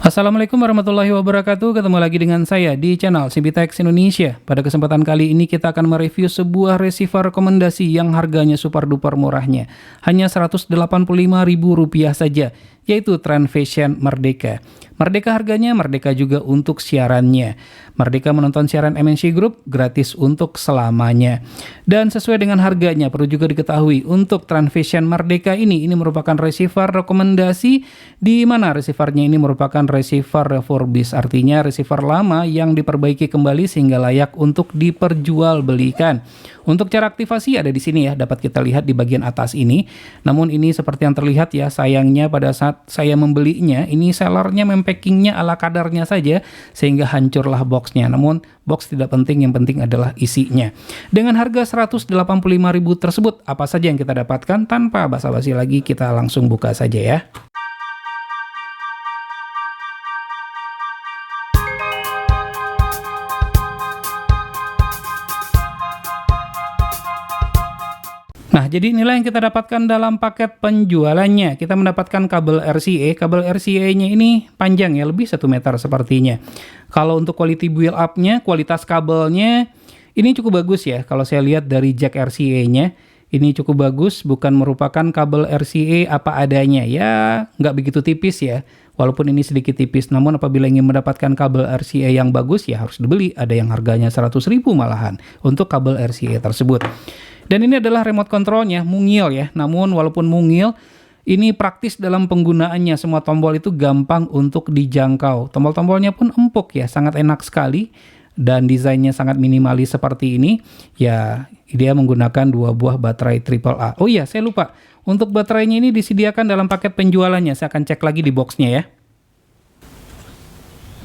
Assalamualaikum warahmatullahi wabarakatuh. Ketemu lagi dengan saya di channel CBTech Indonesia. Pada kesempatan kali ini kita akan mereview sebuah receiver rekomendasi yang harganya super duper murahnya. Hanya Rp185.000 saja, yaitu Transvision Merdeka. Merdeka harganya, merdeka juga untuk siarannya. Merdeka menonton siaran MNC Group gratis untuk selamanya. Dan sesuai dengan harganya, perlu juga diketahui untuk Transvision Merdeka ini merupakan receiver rekomendasi, di mana receivernya ini merupakan receiver refurbished, artinya receiver lama yang diperbaiki kembali sehingga layak untuk diperjualbelikan. Untuk cara aktivasi ada di sini ya, dapat kita lihat di bagian atas ini. Namun ini seperti yang terlihat ya, sayangnya pada saat saya membelinya, ini sellernya mempackingnya ala kadarnya saja, sehingga hancurlah boxnya. Namun box tidak penting, yang penting adalah isinya. Dengan harga Rp185.000 tersebut, apa saja yang kita dapatkan? Tanpa basa-basi lagi, kita langsung buka saja ya. Nah, jadi inilah yang kita dapatkan dalam paket penjualannya. Kita mendapatkan kabel RCA. Kabel RCA-nya ini panjang ya, lebih 1 meter sepertinya. Kalau untuk quality build up-nya, kualitas kabelnya ini cukup bagus ya. Kalau saya lihat dari jack RCA-nya, ini cukup bagus, bukan merupakan kabel RCA apa adanya. Ya, nggak begitu tipis ya. Walaupun ini sedikit tipis, namun apabila ingin mendapatkan kabel RCA yang bagus, ya harus dibeli. Ada yang harganya 100.000 malahan untuk kabel RCA tersebut. Dan ini adalah remote controlnya, mungil ya. Namun walaupun mungil, ini praktis dalam penggunaannya. Semua tombol itu gampang untuk dijangkau. Tombol-tombolnya pun empuk ya, sangat enak sekali. Dan desainnya sangat minimalis seperti ini. Ya, dia menggunakan 2 buah baterai AAA. Oh iya, saya lupa. Untuk baterainya ini disediakan dalam paket penjualannya. Saya akan cek lagi di boxnya ya.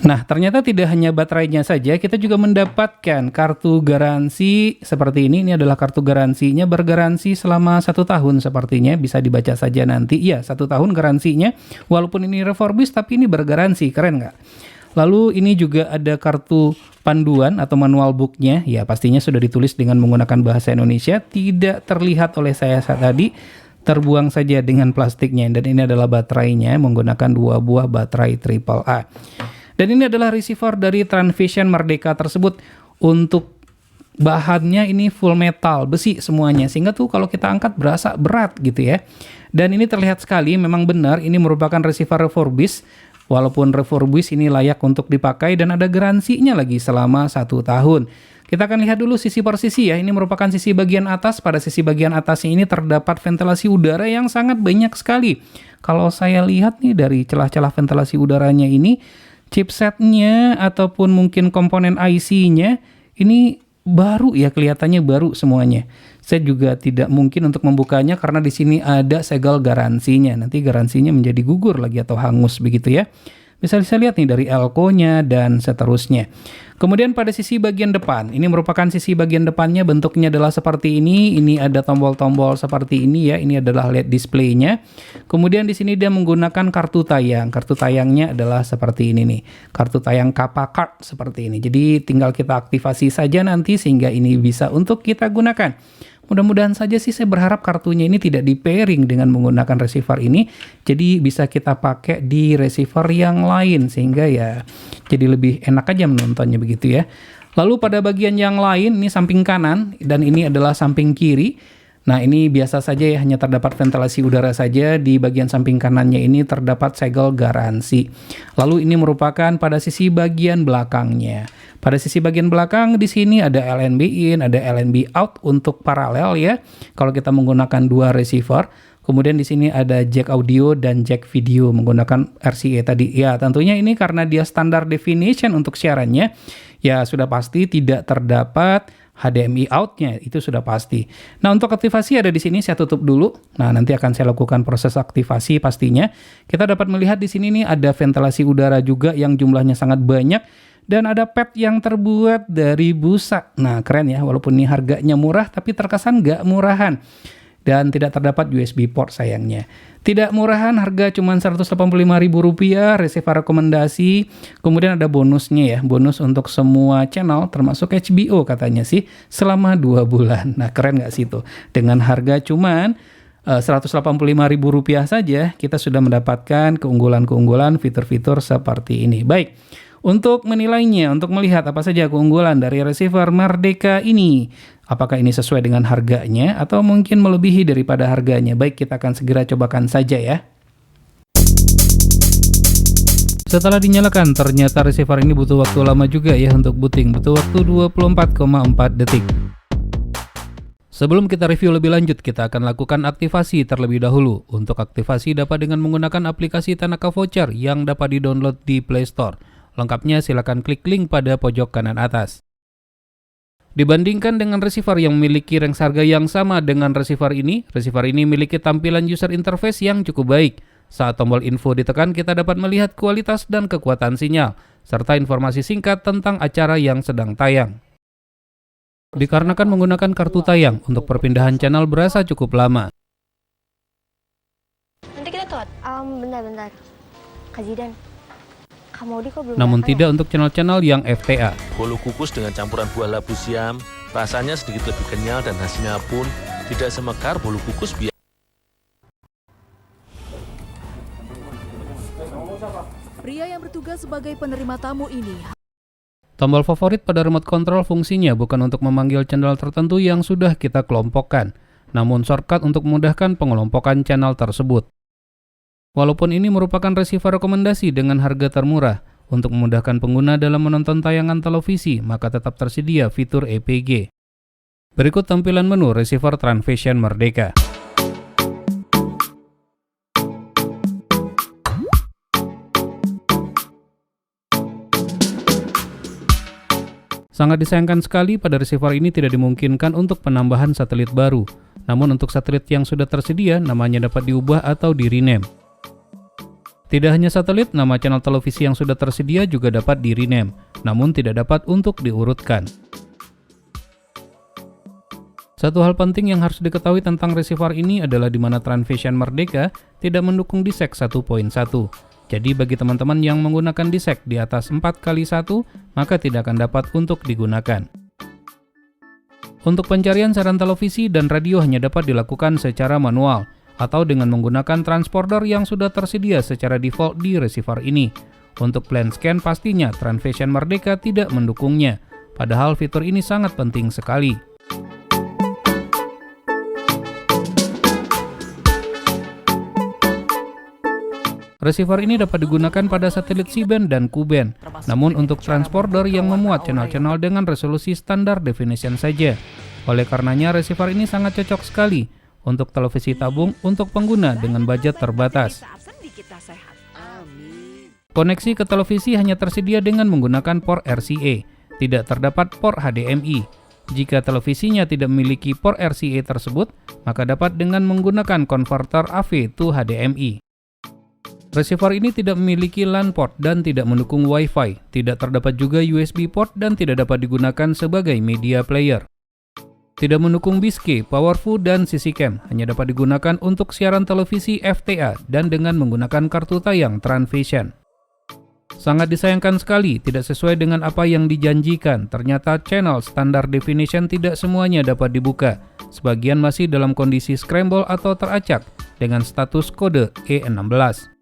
Nah, ternyata tidak hanya baterainya saja, kita juga mendapatkan kartu garansi seperti ini. Ini adalah kartu garansinya, bergaransi selama 1 tahun sepertinya. Bisa dibaca saja nanti. Iya, 1 tahun garansinya. Walaupun ini refurbished, tapi ini bergaransi. Keren nggak? Lalu ini juga ada kartu panduan atau manual booknya. Ya, pastinya sudah ditulis dengan menggunakan bahasa Indonesia. Tidak terlihat oleh saya saat tadi. Terbuang saja dengan plastiknya. Dan ini adalah baterainya, menggunakan 2 buah baterai AAA. Dan ini adalah receiver dari Transvision Merdeka tersebut. Untuk bahannya ini full metal, besi semuanya. Sehingga tuh kalau kita angkat berasa berat gitu ya. Dan ini terlihat sekali, memang benar ini merupakan receiver refurbished. Walaupun refurbished ini layak untuk dipakai dan ada garansinya lagi selama 1 tahun. Kita akan lihat dulu sisi per sisi ya. Ini merupakan sisi bagian atas. Pada sisi bagian atasnya ini terdapat ventilasi udara yang sangat banyak sekali. Kalau saya lihat nih dari celah-celah ventilasi udaranya ini, chipsetnya ataupun mungkin komponen IC-nya ini baru ya, kelihatannya baru semuanya. Saya juga tidak mungkin untuk membukanya karena di sini ada segel garansinya. Nanti garansinya menjadi gugur lagi atau hangus begitu ya. Bisa lihat nih dari elko-nya dan seterusnya. Kemudian pada sisi bagian depan, ini merupakan sisi bagian depannya, bentuknya adalah seperti ini. Ini ada tombol-tombol seperti ini ya. Ini adalah LED display-nya. Kemudian di sini dia menggunakan kartu tayang. Kartu tayangnya adalah seperti ini nih. Kartu tayang Kappa Card seperti ini. Jadi tinggal kita aktivasi saja nanti sehingga ini bisa untuk kita gunakan. Mudah-mudahan saja sih, saya berharap kartunya ini tidak di pairing dengan menggunakan receiver ini. Jadi bisa kita pakai di receiver yang lain sehingga ya jadi lebih enak aja menontonnya begitu ya. Lalu pada bagian yang lain, ini samping kanan dan ini adalah samping kiri. Nah, ini biasa saja ya, hanya terdapat ventilasi udara saja. Di bagian samping kanannya ini terdapat segel garansi. Lalu ini merupakan pada sisi bagian belakangnya. Pada sisi bagian belakang di sini ada LNB in, ada LNB out untuk paralel ya. Kalau kita menggunakan 2 receiver. Kemudian di sini ada jack audio dan jack video menggunakan RCA tadi. Ya, tentunya ini karena dia standar definition untuk siarannya, ya sudah pasti tidak terdapat HDMI out-nya, itu sudah pasti. Nah, untuk aktivasi ada di sini, saya tutup dulu. Nah, nanti akan saya lakukan proses aktivasi pastinya. Kita dapat melihat di sini nih ada ventilasi udara juga yang jumlahnya sangat banyak. Dan ada pad yang terbuat dari busa. Nah, keren ya, walaupun ini harganya murah, tapi terkesan nggak murahan. Dan tidak terdapat USB port sayangnya. Tidak murahan, harga cuma Rp185.000, receiver rekomendasi. Kemudian ada bonusnya ya, bonus untuk semua channel termasuk HBO katanya sih selama 2 bulan. Nah, keren nggak sih itu? Dengan harga cuman Rp185.000 saja, kita sudah mendapatkan keunggulan-keunggulan fitur-fitur seperti ini. Baik, untuk menilainya, untuk melihat apa saja keunggulan dari receiver Merdeka ini, apakah ini sesuai dengan harganya atau mungkin melebihi daripada harganya? Baik, kita akan segera cobakan saja ya. Setelah dinyalakan, ternyata receiver ini butuh waktu lama juga ya untuk booting, butuh waktu 24,4 detik. Sebelum kita review lebih lanjut, kita akan lakukan aktivasi terlebih dahulu. Untuk aktivasi dapat dengan menggunakan aplikasi Tanaka Voucher yang dapat di-download di Play Store. Lengkapnya silakan klik link pada pojok kanan atas. Dibandingkan dengan receiver yang memiliki range harga yang sama dengan receiver ini memiliki tampilan user interface yang cukup baik. Saat tombol info ditekan, kita dapat melihat kualitas dan kekuatan sinyal, serta informasi singkat tentang acara yang sedang tayang. Dikarenakan menggunakan kartu tayang, untuk perpindahan channel berasa cukup lama. Nanti kita telat. Bentar. Kak Zidan, Kak Maudi kok belum Namun datang tidak untuk channel-channel yang FTA. Bolu kukus dengan campuran buah labu siam, rasanya sedikit lebih kenyal dan hasilnya pun tidak semekar bolu kukus biasa. Pria yang bertugas sebagai penerima tamu ini Tombol favorit pada remote control fungsinya bukan untuk memanggil channel tertentu yang sudah kita kelompokkan, namun shortcut untuk memudahkan pengelompokan channel tersebut. Walaupun ini merupakan receiver rekomendasi dengan harga termurah, untuk memudahkan pengguna dalam menonton tayangan televisi, maka tetap tersedia fitur EPG. Berikut tampilan menu receiver Transvision Merdeka. Sangat disayangkan sekali pada receiver ini tidak dimungkinkan untuk penambahan satelit baru. Namun untuk satelit yang sudah tersedia, namanya dapat diubah atau di-rename. Tidak hanya satelit, nama channel televisi yang sudah tersedia juga dapat di-rename, namun tidak dapat untuk diurutkan. Satu hal penting yang harus diketahui tentang receiver ini adalah di mana Transvision Merdeka tidak mendukung DISEC 1.1. Jadi bagi teman-teman yang menggunakan DISEC di atas 4x1, maka tidak akan dapat untuk digunakan. Untuk pencarian siaran televisi dan radio hanya dapat dilakukan secara manual, atau dengan menggunakan transponder yang sudah tersedia secara default di receiver ini. Untuk plan scan pastinya Transvision Merdeka tidak mendukungnya, padahal fitur ini sangat penting sekali. Receiver ini dapat digunakan pada satelit C-band dan Q-band, namun untuk transponder yang memuat channel-channel dengan resolusi standar definition saja. Oleh karenanya, receiver ini sangat cocok sekali untuk televisi tabung untuk pengguna dengan budget terbatas. Koneksi ke televisi hanya tersedia dengan menggunakan port RCA, tidak terdapat port HDMI. Jika televisinya tidak memiliki port RCA tersebut, maka dapat dengan menggunakan konverter AV to HDMI. Receiver ini tidak memiliki LAN port dan tidak mendukung Wi-Fi, tidak terdapat juga USB port dan tidak dapat digunakan sebagai media player. Tidak mendukung BISC, PowerView, dan CCCam, hanya dapat digunakan untuk siaran televisi FTA dan dengan menggunakan kartu tayang Transvision. Sangat disayangkan sekali, tidak sesuai dengan apa yang dijanjikan. Ternyata channel standar definition tidak semuanya dapat dibuka. Sebagian masih dalam kondisi scramble atau teracak dengan status kode E16.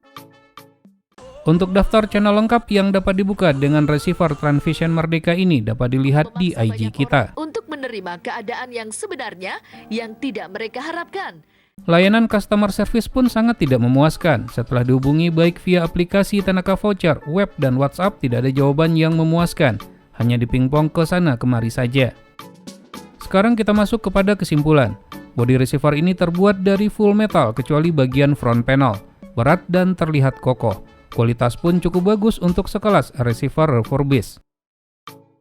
Untuk daftar channel lengkap yang dapat dibuka dengan receiver Transvision Merdeka ini dapat dilihat di IG kita. Untuk menerima keadaan yang sebenarnya yang tidak mereka harapkan. Layanan customer service pun sangat tidak memuaskan. Setelah dihubungi baik via aplikasi Tanaka Voucher, web, dan WhatsApp, tidak ada jawaban yang memuaskan. Hanya dipingpong ke sana kemari saja. Sekarang kita masuk kepada kesimpulan. Bodi receiver ini terbuat dari full metal kecuali bagian front panel. Berat dan terlihat kokoh. Kualitas pun cukup bagus untuk sekelas receiver refurbished.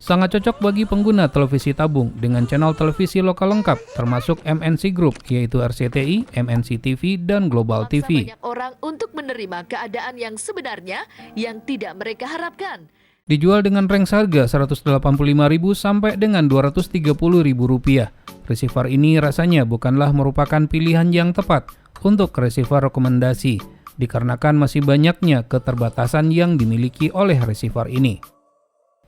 Sangat cocok bagi pengguna televisi tabung dengan channel televisi lokal lengkap termasuk MNC Group yaitu RCTI, MNC TV, dan Global TV. Banyak orang untuk menerima keadaan yang sebenarnya yang tidak mereka harapkan. Dijual dengan range harga Rp185.000 sampai dengan Rp230.000. Receiver ini rasanya bukanlah merupakan pilihan yang tepat untuk receiver rekomendasi, dikarenakan masih banyaknya keterbatasan yang dimiliki oleh receiver ini.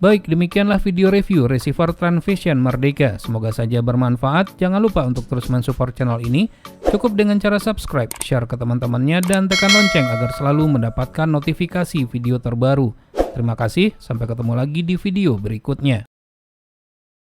Baik, demikianlah video review receiver Transvision Merdeka. Semoga saja bermanfaat. Jangan lupa untuk terus mensupport channel ini. Cukup dengan cara subscribe, share ke teman-temannya, dan tekan lonceng agar selalu mendapatkan notifikasi video terbaru. Terima kasih, sampai ketemu lagi di video berikutnya.